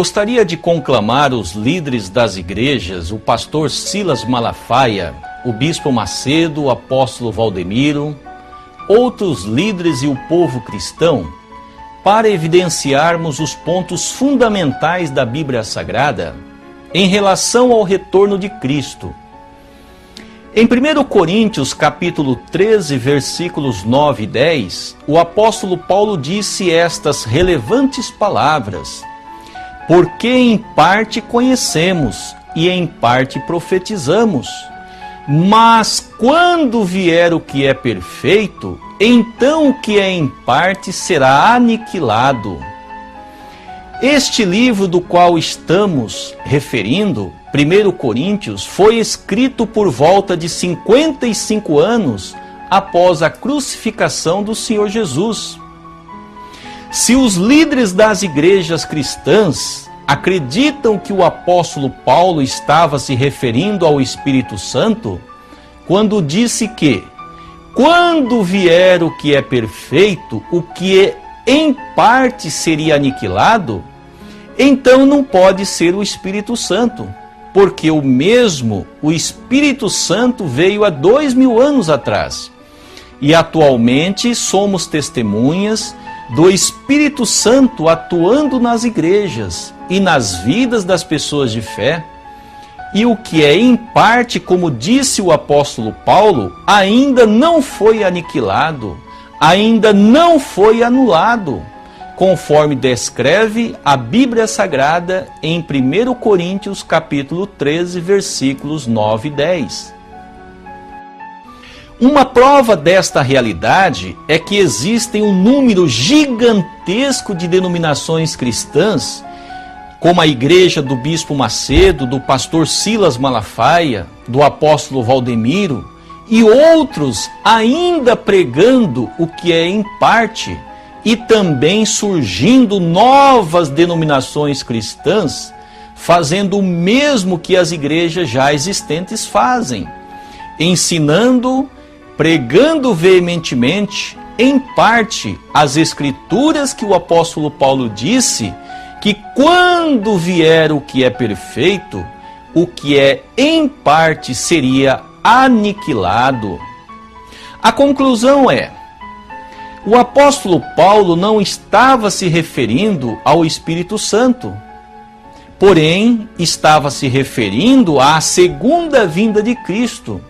Gostaria de conclamar os líderes das igrejas, o pastor Silas Malafaia, o bispo Macedo, o apóstolo Valdemiro, outros líderes e o povo cristão, para evidenciarmos os pontos fundamentais da Bíblia Sagrada em relação ao retorno de Cristo. Em 1 Coríntios, capítulo 13, versículos 9 e 10, o apóstolo Paulo disse estas relevantes palavras: porque em parte conhecemos e em parte profetizamos, mas quando vier o que é perfeito, então o que é em parte será aniquilado. Este livro do qual estamos referindo, 1 Coríntios, foi escrito por volta de 55 anos após a crucificação do Senhor Jesus. Se os líderes das igrejas cristãs acreditam que o apóstolo Paulo estava se referindo ao Espírito Santo, quando disse que, quando vier o que é perfeito, o que é em parte seria aniquilado, então não pode ser o Espírito Santo, porque o Espírito Santo veio há 2000 anos atrás. E atualmente somos testemunhas do Espírito Santo atuando nas igrejas e nas vidas das pessoas de fé. E o que é em parte, como disse o apóstolo Paulo, ainda não foi aniquilado, ainda não foi anulado, conforme descreve a Bíblia Sagrada em 1 Coríntios capítulo 13, versículos 9 e 10. Uma prova desta realidade é que existem um número gigantesco de denominações cristãs, como a igreja do bispo Macedo, do pastor Silas Malafaia, do apóstolo Valdemiro, e outros ainda pregando o que é em parte, e também surgindo novas denominações cristãs, fazendo o mesmo que as igrejas já existentes fazem, ensinando, pregando veementemente, em parte, as escrituras que o apóstolo Paulo disse, que quando vier o que é perfeito, o que é em parte seria aniquilado. A conclusão é: o apóstolo Paulo não estava se referindo ao Espírito Santo, porém estava se referindo à segunda vinda de Cristo.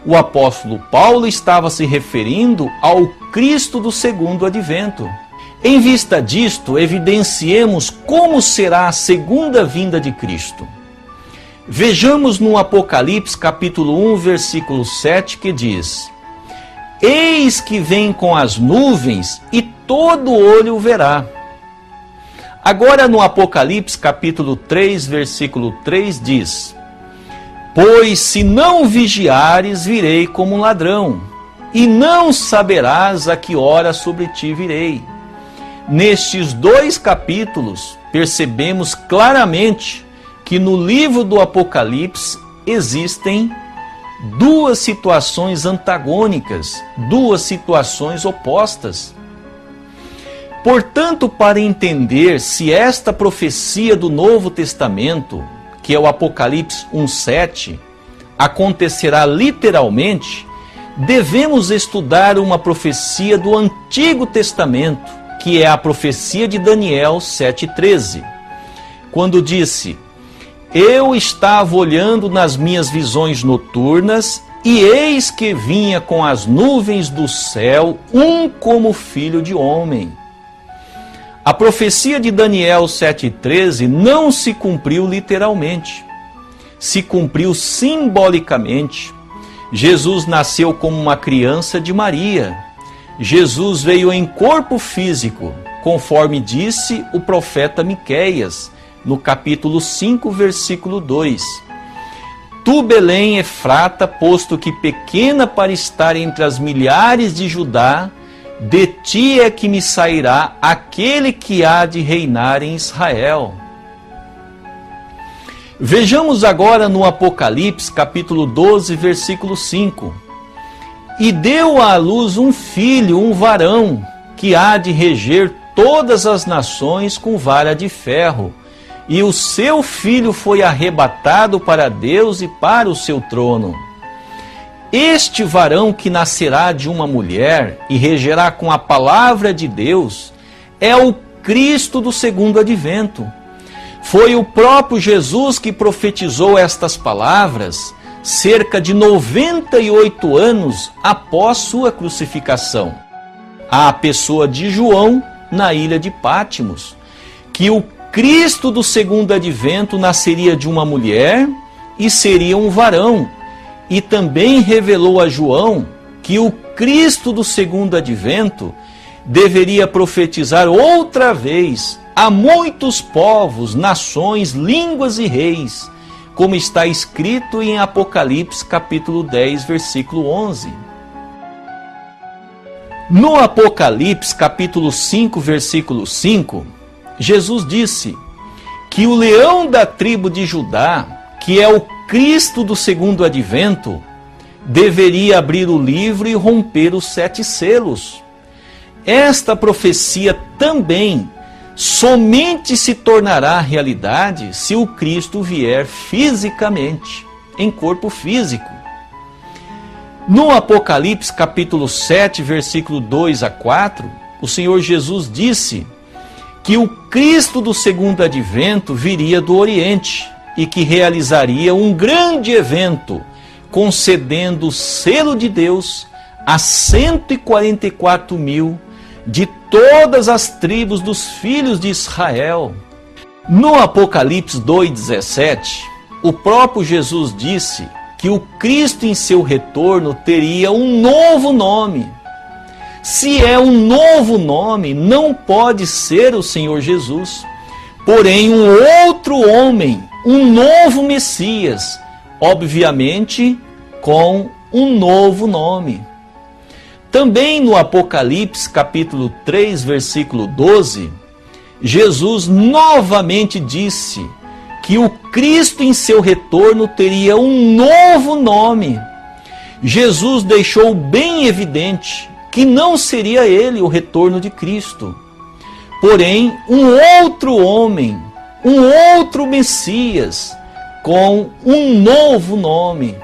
O apóstolo Paulo estava se referindo ao Cristo do segundo advento. Em vista disto, evidenciemos como será a segunda vinda de Cristo. Vejamos no Apocalipse capítulo 1, versículo 7, que diz: eis que vem com as nuvens e todo olho o verá. Agora no Apocalipse capítulo 3, versículo 3 diz: pois se não vigiares, virei como um ladrão, e não saberás a que hora sobre ti virei. Nestes dois capítulos, percebemos claramente que no livro do Apocalipse existem duas situações antagônicas, duas situações opostas. Portanto, para entender se esta profecia do Novo Testamento, que é o Apocalipse 1:7, acontecerá literalmente, devemos estudar uma profecia do Antigo Testamento, que é a profecia de Daniel 7:13, quando disse: eu estava olhando nas minhas visões noturnas, e eis que vinha com as nuvens do céu um como filho de homem. A profecia de Daniel 7:13 não se cumpriu literalmente, se cumpriu simbolicamente. Jesus nasceu como uma criança de Maria. Jesus veio em corpo físico, conforme disse o profeta Miqueias, no capítulo 5, versículo 2. Tu, Belém, Efrata, posto que pequena para estar entre as milhares de Judá, de ti é que me sairá aquele que há de reinar em Israel. Vejamos agora no Apocalipse, capítulo 12, versículo 5. E deu à luz um filho, um varão, que há de reger todas as nações com vara de ferro, e o seu filho foi arrebatado para Deus e para o seu trono. Este varão que nascerá de uma mulher e regerá com a palavra de Deus é o Cristo do segundo advento. Foi o próprio Jesus que profetizou estas palavras cerca de 98 anos após sua crucificação, à pessoa de João na ilha de Pátimos, que o Cristo do segundo advento nasceria de uma mulher e seria um varão, e também revelou a João que o Cristo do segundo advento deveria profetizar outra vez a muitos povos, nações, línguas e reis, como está escrito em Apocalipse capítulo 10, versículo 11. No Apocalipse capítulo 5, versículo 5, Jesus disse que o leão da tribo de Judá, que é o Cristo do segundo advento, deveria abrir o livro e romper os 7 selos. Esta profecia também somente se tornará realidade se o Cristo vier fisicamente, em corpo físico. No Apocalipse capítulo 7, versículo 2 a 4, o Senhor Jesus disse que o Cristo do segundo advento viria do Oriente e que realizaria um grande evento, concedendo o selo de Deus a 144 mil de todas as tribos dos filhos de Israel. No Apocalipse 2,17, o próprio Jesus disse que o Cristo em seu retorno teria um novo nome. Se é um novo nome, não pode ser o Senhor Jesus, porém um outro homem, um novo Messias, obviamente com um novo nome. Também no Apocalipse capítulo 3, versículo 12, Jesus novamente disse que o Cristo em seu retorno teria um novo nome. Jesus deixou bem evidente que não seria ele o retorno de Cristo, porém um outro homem, um outro Messias, com um novo nome.